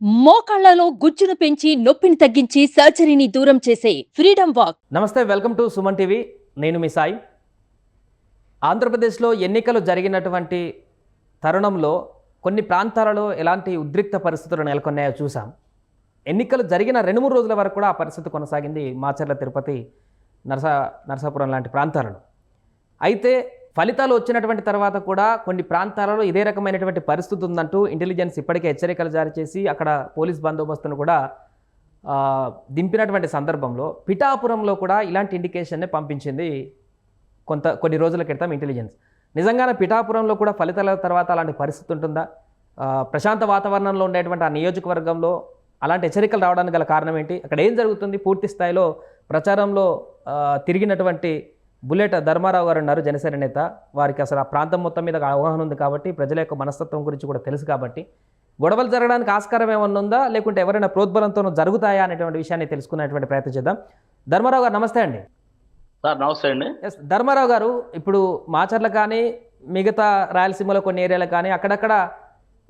మోకాళ్లలో గుజ్జును పెంచి నొప్పిని తగ్గించి సర్జరీని దూరం చేసే ఫ్రీడమ్ వాక్. నమస్తే, వెల్కమ్ టు సుమన్ టీవీ. నేను మీ సాయి. ఆంధ్రప్రదేశ్లో ఎన్నికలు జరిగినటువంటి తరుణంలో కొన్ని ప్రాంతాలలో ఎలాంటి ఉద్రిక్త పరిస్థితులు నెలకొన్నాయో చూసాం. ఎన్నికలు జరిగిన 2-3 రోజుల వరకు కూడా ఆ పరిస్థితి కొనసాగింది మాచర్ల, తిరుపతి, నరసాపురం లాంటి ప్రాంతాలలో. అయితే ఫలితాలు వచ్చినటువంటి తర్వాత కూడా కొన్ని ప్రాంతాలలో ఇదే రకమైనటువంటి పరిస్థితి ఉందంటూ ఇంటెలిజెన్స్ ఇప్పటికే హెచ్చరికలు జారీ చేసి అక్కడ పోలీస్ బందోబస్తును కూడా దింపినటువంటి సందర్భంలో పిఠాపురంలో కూడా ఇలాంటి ఇండికేషన్ని పంపించింది కొన్ని రోజుల క్రితం ఇంటెలిజెన్స్. నిజంగానే పిఠాపురంలో కూడా ఫలితాల తర్వాత అలాంటి పరిస్థితి ఉంటుందా? ప్రశాంత వాతావరణంలో ఉండేటువంటి ఆ నియోజకవర్గంలో అలాంటి హెచ్చరికలు రావడానికి గల కారణం ఏంటి? అక్కడ ఏం జరుగుతుంది? పూర్తి స్థాయిలో ప్రచారంలో తిరిగినటువంటి బుల్లెట్ ధర్మారావు గారు ఉన్నారు, జనసేన నేత. వారికి అసలు ఆ ప్రాంతం మొత్తం మీద అవగాహన ఉంది కాబట్టి, ప్రజల యొక్క మనస్తత్వం గురించి కూడా తెలుసు కాబట్టి, గొడవలు జరగడానికి ఆస్కారం ఏమన్నా ఉందా, లేకుంటే ఎవరైనా ప్రోద్బలంతో జరుగుతాయా అనేటువంటి విషయాన్ని తెలుసుకునేటువంటి ప్రయత్నం చేద్దాం. ధర్మారావు గారు నమస్తే అండి. సార్ నమస్తే అండి. ఎస్ ధర్మారావు గారు, ఇప్పుడు మాచర్ల కానీ మిగతా రాయలసీమలో కొన్ని ఏరియాలు కానీ అక్కడక్కడ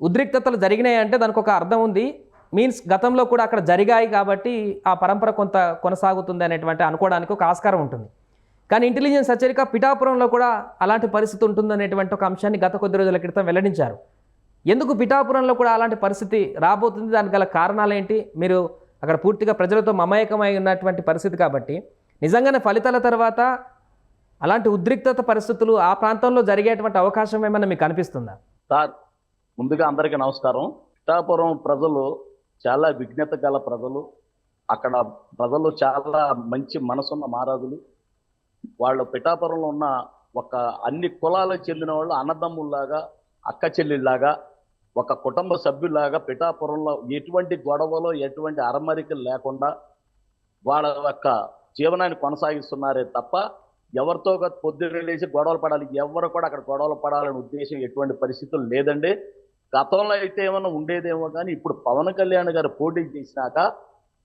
ఉద్రిక్తతలు జరిగినాయి అంటే దానికి ఒక అర్థం ఉంది. మీన్స్ గతంలో కూడా అక్కడ జరిగాయి కాబట్టి ఆ పరంపర కొంత కొనసాగుతుంది అనేటువంటి అనుకోవడానికి ఒక ఆస్కారం ఉంటుంది. కానీ ఇంటెలిజెన్స్ హెచ్చరిక పిఠాపురంలో కూడా అలాంటి పరిస్థితి ఉంటుందనేటువంటి ఒక అంశాన్ని గత కొద్ది రోజుల క్రితం వెల్లడించారు. ఎందుకు పిఠాపురంలో కూడా అలాంటి పరిస్థితి రాబోతుంది? దానికి గల కారణాలు ఏంటి? మీరు అక్కడ పూర్తిగా ప్రజలతో మమేకమై ఉన్నటువంటి పరిస్థితి కాబట్టి నిజంగానే ఫలితాల తర్వాత అలాంటి ఉద్రిక్తత పరిస్థితులు ఆ ప్రాంతంలో జరిగేటువంటి అవకాశం ఏమైనా మీకు అనిపిస్తుందా? సార్ ముందుగా అందరికీ నమస్కారం. పిఠాపురం ప్రజలు చాలా విజ్ఞత గల ప్రజలు. అక్కడ ప్రజలు చాలా మంచి మనసున్న మహారాజులు. వాళ్ళు పిఠాపురంలో ఉన్న ఒక అన్ని కులాలకు చెందిన వాళ్ళు అన్నదమ్ముల్లాగా, అక్క చెల్లెళ్ళలాగా, ఒక కుటుంబ సభ్యుల్లాగా పిఠాపురంలో ఎటువంటి గొడవలు, ఎటువంటి అరమరికలు లేకుండా వాళ్ళ యొక్క జీవనాన్ని కొనసాగిస్తున్నారే తప్ప ఎవరితో పొద్దున్న లేచి గొడవలు పడాలి, ఎవరు కూడా అక్కడ గొడవలు పడాలనే ఉద్దేశం ఎటువంటి పరిస్థితులు లేదండి. గతంలో అయితే ఏమన్నా ఉండేదేమో కానీ ఇప్పుడు పవన్ కళ్యాణ్ గారు పోటీ చేసినాక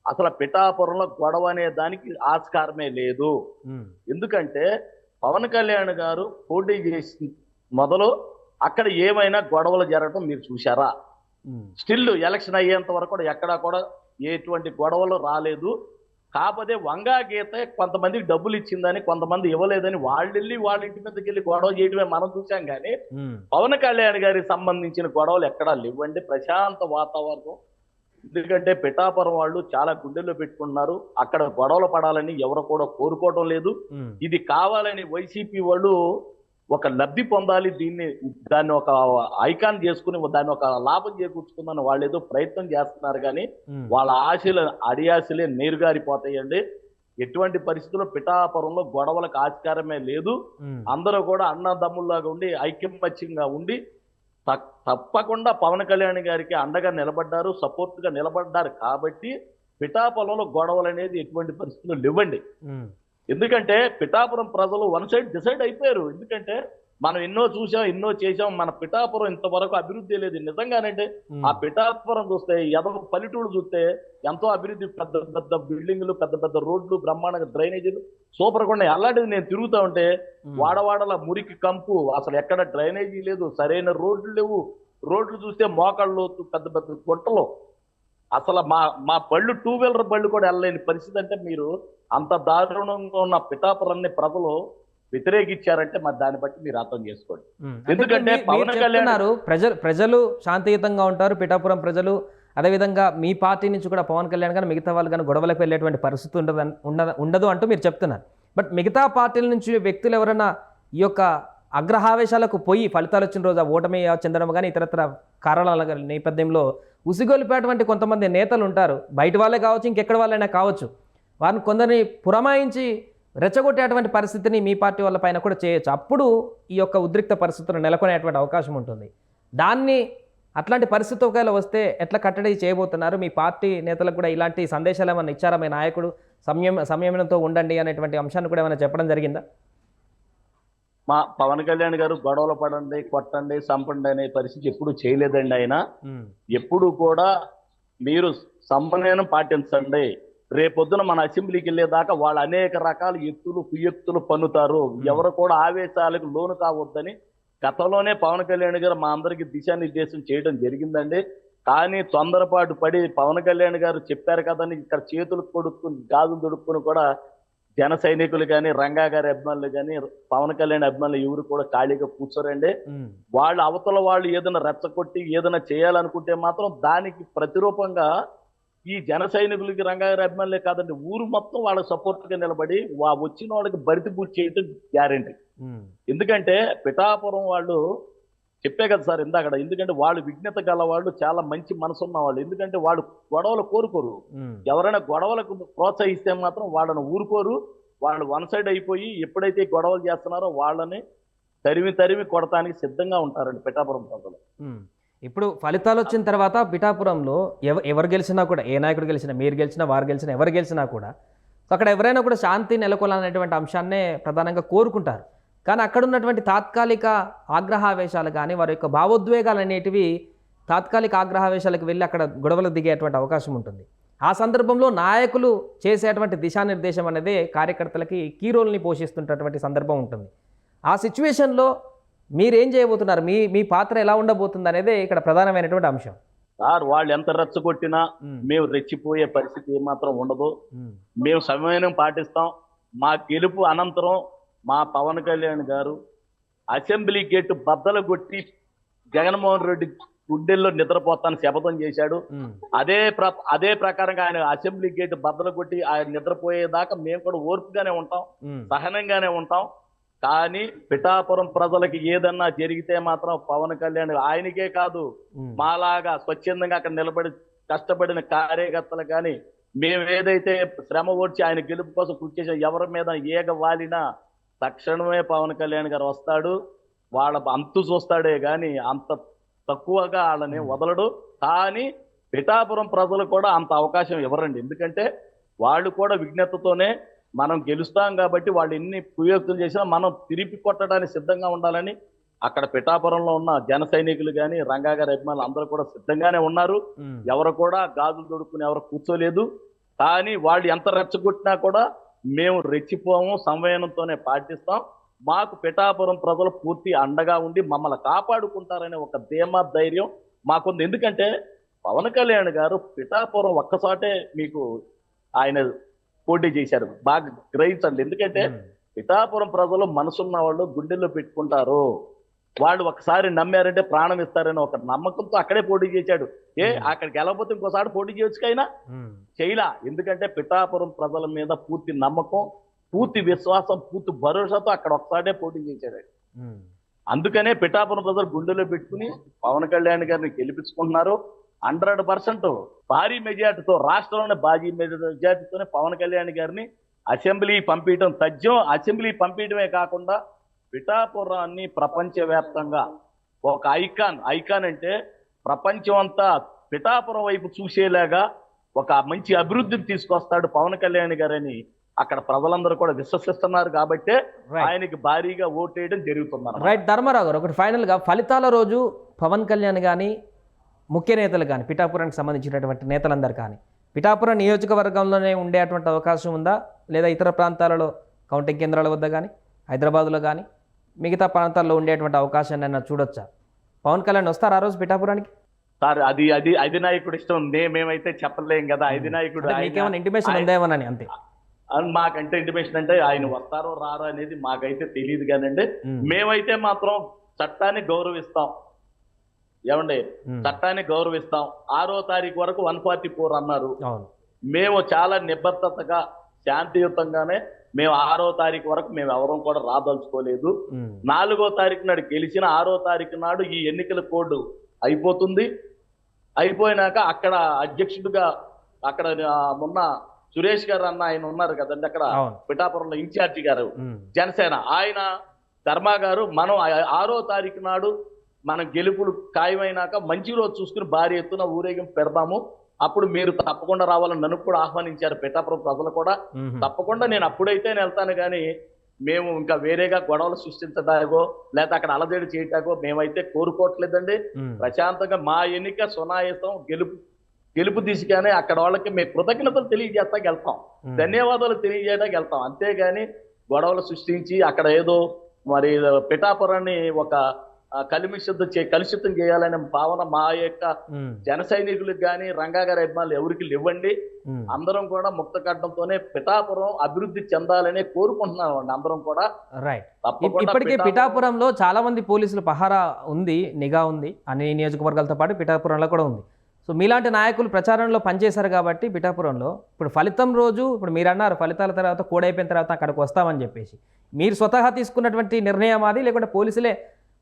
అసలు పిఠాపురంలో గొడవ అనే దానికి ఆస్కారమే లేదు. ఎందుకంటే పవన్ కళ్యాణ్ గారు పోటీ చేసి మొదలు అక్కడ ఏమైనా గొడవలు జరగడం మీరు చూశారా? స్టిల్ ఎలక్షన్ అయ్యేంత వరకు కూడా ఎక్కడా కూడా ఎటువంటి గొడవలు రాలేదు. కాకపోతే వంగా గీత కొంతమందికి డబ్బులు ఇచ్చిందని, కొంతమంది ఇవ్వలేదని వాళ్ళ ఇంటి మీదకి వెళ్ళి గొడవ చేయడమే మనం చూసాం. కానీ పవన్ కళ్యాణ్ గారికి సంబంధించిన గొడవలు ఎక్కడా లేవండి. ప్రశాంత వాతావరణం. ఎందుకంటే పిఠాపురం వాళ్ళు చాలా గుండెల్లో పెట్టుకున్నారు. అక్కడ గొడవలు పడాలని ఎవరు కూడా కోరుకోవడం లేదు. ఇది కావాలని వైసీపీ వాళ్ళు ఒక లబ్ధి పొందాలి, దాన్ని ఒక ఐకాన్ చేసుకుని దాన్ని ఒక లాభం చేకూర్చుకుందని వాళ్ళు ఏదో ప్రయత్నం చేస్తున్నారు. కానీ వాళ్ళ ఆశలు అడియాశలే నీరుగారిపోతాయండి. ఎటువంటి పరిస్థితుల్లో పిఠాపురంలో గొడవలకు ఆస్కారమే లేదు. అందరూ కూడా అన్నదమ్ముల్లాగా ఉండి ఐక్యమత్యంగా ఉండి తప్పకుండా పవన్ కళ్యాణ్ గారికి అండగా నిలబడ్డారు, సపోర్ట్గా నిలబడ్డారు. కాబట్టి పిఠాపురంలో గొడవలు అనేది ఎటువంటి పరిస్థితులు లేవండి. ఎందుకంటే పిఠాపురం ప్రజలు వన్ సైడ్ డిసైడ్ అయిపోయారు. ఎందుకంటే మనం ఎన్నో చూసాం, ఎన్నో చేసాం. మన పిఠాపురం ఇంతవరకు అభివృద్ధి లేదు. నిజంగానంటే ఆ పిఠాపురం చూస్తే, పల్లెటూళ్ళు చూస్తే ఎంతో అభివృద్ధి, పెద్ద పెద్ద బిల్డింగ్లు, పెద్ద పెద్ద రోడ్లు, బ్రహ్మాండంగా డ్రైనేజీలు సూపర్గా ఉన్నాయి. అలాంటిది నేను తిరుగుతూ ఉంటే వాడవాడల మురికి కంపు, అసలు ఎక్కడ డ్రైనేజీ లేదు, సరైన రోడ్లు లేవు. రోడ్లు చూస్తే మోకాళ్ళు, పెద్ద పెద్ద గుట్టలు. అసలు మా బళ్ళు, 2 వీలర్ బళ్ళు కూడా వెళ్ళలేని పరిస్థితి. అంటే మీరు అంత దారుణంగా ఉన్న పిఠాపురాన్ని ప్రజలు వ్యతిరేకించారంటే మరి దాన్ని బట్టి మీరు అర్థం చేసుకోండి. ఎందుకంటే పవన్ కళ్యాణ్ ప్రజలు శాంతియుతంగా ఉంటారు. పిఠాపురం ప్రజలు అదేవిధంగా మీ పార్టీ నుంచి కూడా పవన్ కళ్యాణ్ కానీ మిగతా వాళ్ళు కానీ గొడవలకు వెళ్ళేటువంటి పరిస్థితి ఉండదు అంటూ మీరు చెప్తున్నారు. బట్ మిగతా పార్టీల నుంచి వ్యక్తులు ఎవరైనా ఈ యొక్క అగ్రహావేశాలకు పోయి ఫలితాలు వచ్చిన రోజు ఆ ఓటమి చెందడం కానీ ఇతరత్ర కారణాల నేపథ్యంలో ఉసిగొలిపేటువంటి కొంతమంది నేతలు ఉంటారు. బయట వాళ్ళే కావచ్చు, ఇంకెక్కడ వాళ్ళైనా కావచ్చు. వారిని కొందరిని పురమాయించి రెచ్చగొట్టేటువంటి పరిస్థితిని మీ పార్టీ వాళ్ళ పైన కూడా చేయొచ్చు. అప్పుడు ఈ యొక్క ఉద్రిక్త పరిస్థితులు నెలకొనేటువంటి అవకాశం ఉంటుంది. దాన్ని అట్లాంటి పరిస్థితి ఒకవేళ వస్తే ఎట్లా కట్టడి చేయబోతున్నారు? మీ పార్టీ నేతలకు కూడా ఇలాంటి సందేశాలు ఏమైనా ఇచ్చారా? మీ నాయకుడు సంయమనంతో ఉండండి అనేటువంటి అంశాన్ని కూడా ఏమైనా చెప్పడం జరిగిందా? మా పవన్ కళ్యాణ్ గారు గొడవలు పడండి, కొట్టండి, చంపండి అనే పరిస్థితి ఎప్పుడు చేయలేదండి. ఆయన ఎప్పుడు కూడా మీరు సమన్వయం పాటించండి, రేపొద్దున మన అసెంబ్లీకి వెళ్ళేదాకా వాళ్ళు అనేక రకాల ఎత్తులు కుయ్యెత్తులు పన్నుతారు, ఎవరు కూడా ఆవేశాలకు లోను కావద్దని గతంలోనే పవన్ కళ్యాణ్ గారు మా అందరికి దిశానిర్దేశం చేయడం జరిగిందండి. కానీ తొందరపాటు పడి పవన్ కళ్యాణ్ గారు చెప్పారు కదని ఇక్కడ చేతులు కొడుక్కుని గాజులు దొడుక్కుని కూడా జన సైనికులు కానీ రంగా గారి అభిమానులు కానీ పవన్ కళ్యాణ్ అభిమానులు ఎవరు కూడా ఖాళీగా కూర్చోరండి. వాళ్ళు అవతల వాళ్ళు ఏదైనా రెచ్చగొట్టి ఏదైనా చేయాలనుకుంటే మాత్రం దానికి ప్రతిరూపంగా ఈ జన సైనికులకి రంగా గారి అభిమానులే కాదండి, ఊరు మొత్తం వాళ్ళకి సపోర్ట్ గా నిలబడి వచ్చిన వాళ్ళకి బరితి పూర్తి చేయటం గ్యారెంటీ. ఎందుకంటే పిఠాపురం వాళ్ళు చెప్పే కదా సార్ ఇందాక, ఎందుకంటే వాళ్ళు విజ్ఞత గల వాళ్ళు, చాలా మంచి మనసు ఉన్న వాళ్ళు. ఎందుకంటే వాళ్ళు గొడవలు కోరుకోరు. ఎవరైనా గొడవలకు ప్రోత్సహిస్తే మాత్రం వాళ్ళని ఊరుకోరు. వాళ్ళు వన్ సైడ్ అయిపోయి ఎప్పుడైతే గొడవలు చేస్తున్నారో వాళ్ళని తరిమి కొడటానికి సిద్ధంగా ఉంటారండి పిఠాపురం ప్రజలు. ఇప్పుడు ఫలితాలు వచ్చిన తర్వాత పిఠాపురంలో ఎవరు గెలిచినా కూడా, ఏ నాయకుడు గెలిచినా, మీరు గెలిచినా, వారు గెలిచినా, ఎవరు గెలిచినా కూడా అక్కడ ఎవరైనా కూడా శాంతి నెలకొల్లాలనేటువంటి అంశాన్నే ప్రధానంగా కోరుకుంటారు. కానీ అక్కడ ఉన్నటువంటి తాత్కాలిక ఆగ్రహావేశాలు కానీ వారి యొక్క భావోద్వేగాలు అనేటివి తాత్కాలిక ఆగ్రహావేశాలకు వెళ్ళి అక్కడ గొడవలు దిగేటువంటి అవకాశం ఉంటుంది. ఆ సందర్భంలో నాయకులు చేసేటువంటి దిశానిర్దేశం అనేది కార్యకర్తలకి కీ రోల్ని పోషిస్తుంటటువంటి సందర్భం ఉంటుంది. ఆ సిచ్యువేషన్లో మీరేం చేయబోతున్నారు, మీ పాత్ర ఎలా ఉండబోతుంది అనేది ఇక్కడ ప్రధానమైనటువంటి అంశం. సార్ వాళ్ళు ఎంత రెచ్చగొట్టినా మేము రెచ్చిపోయే పరిస్థితి ఏమాత్రం ఉండదు. మేము సమన్వయం పాటిస్తాం. మా గెలుపు అనంతరం మా పవన్ కళ్యాణ్ గారు అసెంబ్లీ గేటు బద్దలు కొట్టి జగన్మోహన్ రెడ్డి గుండెల్లో నిద్రపోతాను శపథం చేశాడు. అదే ప్రకారంగా ఆయన అసెంబ్లీ గేటు బద్దలు కొట్టి ఆయన నిద్రపోయేదాకా మేము కూడా ఓర్పుగానే ఉంటాం, సహనంగానే ఉంటాం. కానీ పిఠాపురం ప్రజలకి ఏదన్నా జరిగితే మాత్రం పవన్ కళ్యాణ్ ఆయనకే కాదు, మాలాగా స్వచ్ఛందంగా అక్కడ నిలబడి కష్టపడిన కార్యకర్తలు కానీ మేము ఏదైతే శ్రమ ఓడ్చి ఆయన గెలుపు కోసం కృషి చేసే ఎవరి మీద ఏగ వాలినా తక్షణమే పవన్ కళ్యాణ్ గారు వస్తాడు. వాళ్ళ అంతు చూస్తాడే కానీ అంత తక్కువగా వాళ్ళని వదలడు. కానీ పిఠాపురం ప్రజలు కూడా అంత అవకాశం ఇవ్వరండి. ఎందుకంటే వాళ్ళు కూడా విజ్ఞతతోనే మనం గెలుస్తాం కాబట్టి వాళ్ళు ఎన్ని కుయోక్తులు చేసినా మనం తిరిగి కొట్టడానికి సిద్ధంగా ఉండాలని అక్కడ పిఠాపురంలో ఉన్న జన సైనికులు కానీ రంగా గారి అభిమానులు అందరూ కూడా సిద్ధంగానే ఉన్నారు. ఎవరు కూడా గాజులు దొడుక్కుని ఎవరు కూర్చోలేదు. కానీ వాళ్ళు ఎంత రెచ్చగొట్టినా కూడా మేము రెచ్చిపోము, సంవయనంతోనే పాటిస్తాం. మాకు పిఠాపురం ప్రజలు పూర్తి అండగా ఉండి మమ్మల్ని కాపాడుకుంటారనే ఒక ధీమా ధైర్యం మాకుంది. ఎందుకంటే పవన్ కళ్యాణ్ గారు పిఠాపురం ఒక్కసాటే మీకు ఆయన పోటీ చేశారు, బాగా గ్రహించండి. ఎందుకంటే పిఠాపురం ప్రజలు మనసున్న వాళ్ళు గుండెల్లో పెట్టుకుంటారు. వాళ్ళు ఒకసారి నమ్మారంటే ప్రాణం ఇస్తారని ఒక నమ్మకంతో అక్కడే పోటీ చేశాడు. అక్కడికి వెళ్ళకపోతే ఇంకోసారి పోటీ చేయొచ్చు కైనా చేయలా. ఎందుకంటే పిఠాపురం ప్రజల మీద పూర్తి నమ్మకం, పూర్తి విశ్వాసం, పూర్తి భరోసాతో అక్కడ ఒకసారే పోటీ చేశాడు. అందుకనే పిఠాపురం ప్రజలు గుండెలో పెట్టుకుని పవన్ కళ్యాణ్ గారిని గెలిపించుకుంటున్నారు. 100% భారీ మెజార్టీతో, రాష్ట్రంలోనే భారీ మెజార్టీతోనే పవన్ కళ్యాణ్ గారిని అసెంబ్లీ పంపించడం తథ్యం. అసెంబ్లీ పంపించడమే కాకుండా పిఠాపురాన్ని ప్రపంచవ్యాప్తంగా ఒక ఐకాన్ అంటే ప్రపంచం అంతా పిఠాపురం వైపు చూసేలాగా ఒక మంచి అభివృద్ధిని తీసుకొస్తాడు పవన్ కళ్యాణ్ గారని అక్కడ ప్రజలందరూ కూడా విశ్వసిస్తున్నారు. కాబట్టి ఆయనకి భారీగా ఓటేయడం జరుగుతుంది. రైట్ ధర్మారావు గారు, ఒకటి ఫైనల్గా ఫలితాల రోజు పవన్ కళ్యాణ్ కానీ ముఖ్య నేతలు కానీ పిఠాపురానికి సంబంధించినటువంటి నేతలందరూ కానీ పిఠాపురం నియోజకవర్గంలోనే ఉండేటువంటి అవకాశం ఉందా, లేదా ఇతర ప్రాంతాలలో కౌంటింగ్ కేంద్రాల వద్ద కానీ హైదరాబాద్లో కానీ మిగతా ప్రాంతాల్లో ఉండేటువంటి అవకాశాన్ని అన్న చూడొచ్చా? పవన్ కళ్యాణ్ వస్తారు ఆ రోజు పిఠాపురానికి? సార్ అది అధినాయకుడు ఇష్టం, మేమైతే చెప్పలేం కదా. అధినాయకుడు మీకేమైనా ఇంటిమేషన్ ఉందేమోనని అంతే. మాకంటే ఇంటిమేషన్ అంటే ఆయన వస్తారో రారో అనేది మాకైతే తెలియదు కానండి. మేమైతే మాత్రం చట్టాన్ని గౌరవిస్తాం. ఏమండి, చట్టాన్ని గౌరవిస్తాం. 6వ తారీఖు వరకు 144 అన్నారు. మేము చాలా నిబద్ధతగా శాంతియుతంగానే మేము 6వ తారీఖు వరకు మేము ఎవరం కూడా రాదలుచుకోలేదు. 4వ తారీఖు నాడు గెలిచిన 6వ తారీఖు నాడు ఈ ఎన్నికల కోడ్ అయిపోతుంది. అయిపోయినాక అక్కడ అధ్యక్షుడిగా అక్కడ ఉన్న సురేష్ గారు అన్న ఆయన ఉన్నారు కదండి అక్కడ పిఠాపురంలో ఇన్ఛార్జి గారు జనసేన, ఆయన ధర్మా గారు మనం 6వ తారీఖు నాడు మన గెలుపులు ఖాయమైనాక మంచి రోజు చూసుకుని భారీ ఎత్తున ఊరేగింపు పెడదాము, అప్పుడు మీరు తప్పకుండా రావాలని నన్ను కూడా ఆహ్వానించారు పిఠాపురం ప్రజలు కూడా. తప్పకుండా నేను అప్పుడైతే వెళ్తాను, కానీ మేము ఇంకా వేరేగా గొడవలు సృష్టించడాగో లేదా అక్కడ అలజడి చేయటాగో మేమైతే కోరుకోవట్లేదండి. ప్రశాంతంగా మా ఎన్నిక సునాయాసం గెలుపు దిశగానే అక్కడ వాళ్ళకి మేము కృతజ్ఞతలు తెలియజేస్తాకి వెళ్తాం, ధన్యవాదాలు తెలియజేయడానికి వెళ్తాం. అంతేగాని గొడవలు సృష్టించి అక్కడ ఏదో మరి పిఠాపురాన్ని ఒక కలుషితం చేయాలనే భావన మా యొక్క ఉమ్, జన సైనికులకు కానీ రంగా గారి అభిమానులు ఎవరికి లేవండి. ఉమ్. అందరం కూడా ముక్త కట్టడంతోనే పిఠాపురం అభివృద్ధి చెందాలని కోరుకుంటున్నాం అండి. అందరం కూడా రైట్. తప్పకుండా ఇప్పటికే పిఠాపురంలో చాలా మంది పోలీసులు పహారా ఉంది, నిఘా ఉంది, అన్ని నియోజకవర్గాలతో పాటు పిఠాపురంలో కూడా ఉంది. సో మీలాంటి నాయకులు ప్రచారంలో పనిచేశారు కాబట్టి పిఠాపురంలో ఇప్పుడు ఫలితం రోజు ఇప్పుడు మీరు అన్నారు ఫలితాల తర్వాత కోడైపోయిన తర్వాత అక్కడికి వస్తామని చెప్పేసి మీరు స్వతహా తీసుకున్నటువంటి నిర్ణయం అది, లేకుంటే పోలీసులే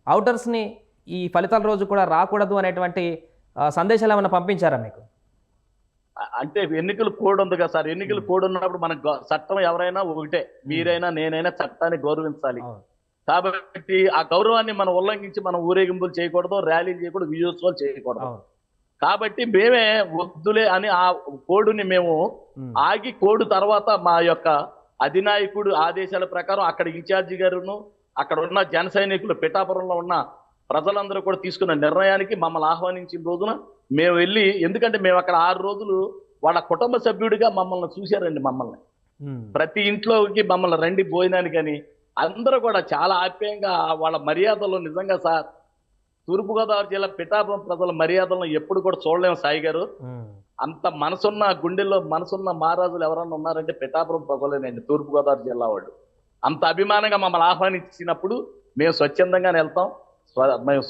అవుటర్స్ని ఈ ఫలితాల రోజు కూడా రాకూడదు అనేటువంటి సందేశాలు ఏమైనా పంపించారా మీకు? అంటే ఎన్నికల కోడ్ ఉంది కదా సార్, ఎన్నికల కోడ్ ఉన్నప్పుడు మన చట్టం ఎవరైనా ఒకటే, మీరైనా నేనైనా చట్టాన్ని గౌరవించాలి. అవును. కాబట్టి ఆ గౌరవాన్ని మనం ఉల్లంఘించి మనం ఊరేగింపులు చేయకూడదు, ర్యాలీలు చేయకూడదు, విజయోత్సవాలు చేయకూడదు. అవును. కాబట్టి మేమే వద్దులే అని ఆ కోడుని మేము ఉమ్, ఆగి కోడ్ తర్వాత మా యొక్క అధినాయకుడు ఆదేశాల ప్రకారం అక్కడ ఇన్ఛార్జి గారును అక్కడ ఉన్న జన సైనికులు పిఠాపురంలో ఉన్న ప్రజలందరూ కూడా తీసుకున్న నిర్ణయానికి మమ్మల్ని ఆహ్వానించిన రోజున మేము వెళ్ళి, ఎందుకంటే మేము అక్కడ 6 రోజులు వాళ్ళ కుటుంబ సభ్యుడిగా మమ్మల్ని చూశారండి. మమ్మల్ని ఉమ్, ప్రతి ఇంట్లోకి మమ్మల్ని రండి భోజనానికి అని అందరూ కూడా చాలా ఆప్యాయంగా వాళ్ళ మర్యాదలు నిజంగా సార్ తూర్పుగోదావరి జిల్లా పిఠాపురం ప్రజల మర్యాదలను ఎప్పుడు కూడా చూడలేము సాయి గారు. ఉమ్. అంత మనసున్న గుండెల్లో మనసున్న మహారాజులు ఎవరన్నా ఉన్నారంటే పిఠాపురం ప్రజలేనండి, తూర్పుగోదావరి జిల్లా వాళ్ళు. అంత అభిమానంగా మమ్మల్ని ఆహ్వానించినప్పుడు మేము స్వచ్ఛందంగానే వెళ్తాం. మేము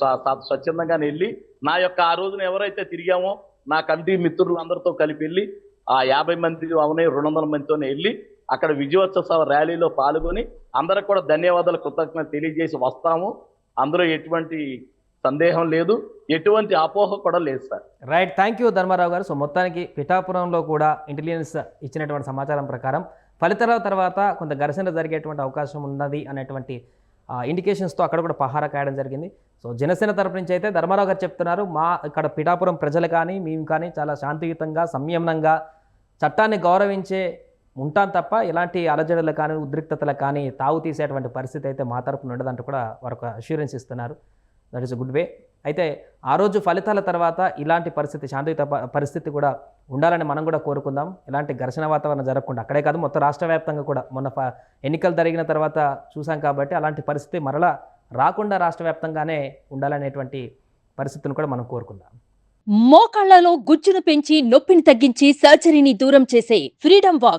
స్వచ్ఛందంగానే వెళ్ళి నా యొక్క ఆ రోజున ఎవరైతే తిరిగామో నా కమిటీ మిత్రులు అందరితో కలిపి వెళ్ళి ఆ 50 మంది అవునే 200 మందితోనే వెళ్ళి అక్కడ విజయోత్సవ ర్యాలీలో పాల్గొని అందరికి కూడా ధన్యవాదాలు కృతజ్ఞతలు తెలియజేసి వస్తాము. అందులో ఎటువంటి సందేహం లేదు, ఎటువంటి అపోహ కూడా లేదు sir. Right. Thank you Dharmarao గారు. సో మొత్తానికి పిఠాపురంలో కూడా ఇంటెలిజెన్స్ ఇచ్చినటువంటి సమాచారం ప్రకారం ఫలితాల తర్వాత కొంత ఘర్షణ జరిగేటువంటి అవకాశం ఉన్నది అనేటువంటి ఇండికేషన్స్తో అక్కడ కూడా పహారా కాయడం జరిగింది. సో జనసేన తరపు నుంచి అయితే ధర్మారావు గారు చెప్తున్నారు, మా ఇక్కడ పిఠాపురం ప్రజలు కానీ మేము కానీ చాలా శాంతియుతంగా సంయమనంగా చట్టాన్ని గౌరవించే ఉంటాం తప్ప ఎలాంటి అలజడులు కానీ ఉద్రిక్తతలకు కానీ తావు తీసేటువంటి పరిస్థితి అయితే మా తరపున ఉండదంటూ కూడా వారు ఒక అష్యూరెన్స్ ఇస్తున్నారు. That is good way. అయితే ఆ రోజు ఫలితాల తర్వాత ఇలాంటి పరిస్థితి శాంతియుత పరిస్థితి కూడా ఉండాలని మనం కూడా కోరుకుందాం. ఇలాంటి ఘర్షణ వాతావరణం జరగకుండా అక్కడే కాదు మొత్తం రాష్ట్ర వ్యాప్తంగా కూడా మొన్న ఎన్నికలు జరిగిన తర్వాత చూసాం కాబట్టి అలాంటి పరిస్థితి మరలా రాకుండా రాష్ట్ర వ్యాప్తంగానే ఉండాలనేటువంటి పరిస్థితిని కూడా మనం కోరుకుందాం. మోకాళ్లలో గుజ్జును పెంచి నొప్పిని తగ్గించి సర్జరీని దూరం చేసే ఫ్రీడమ్ వాక్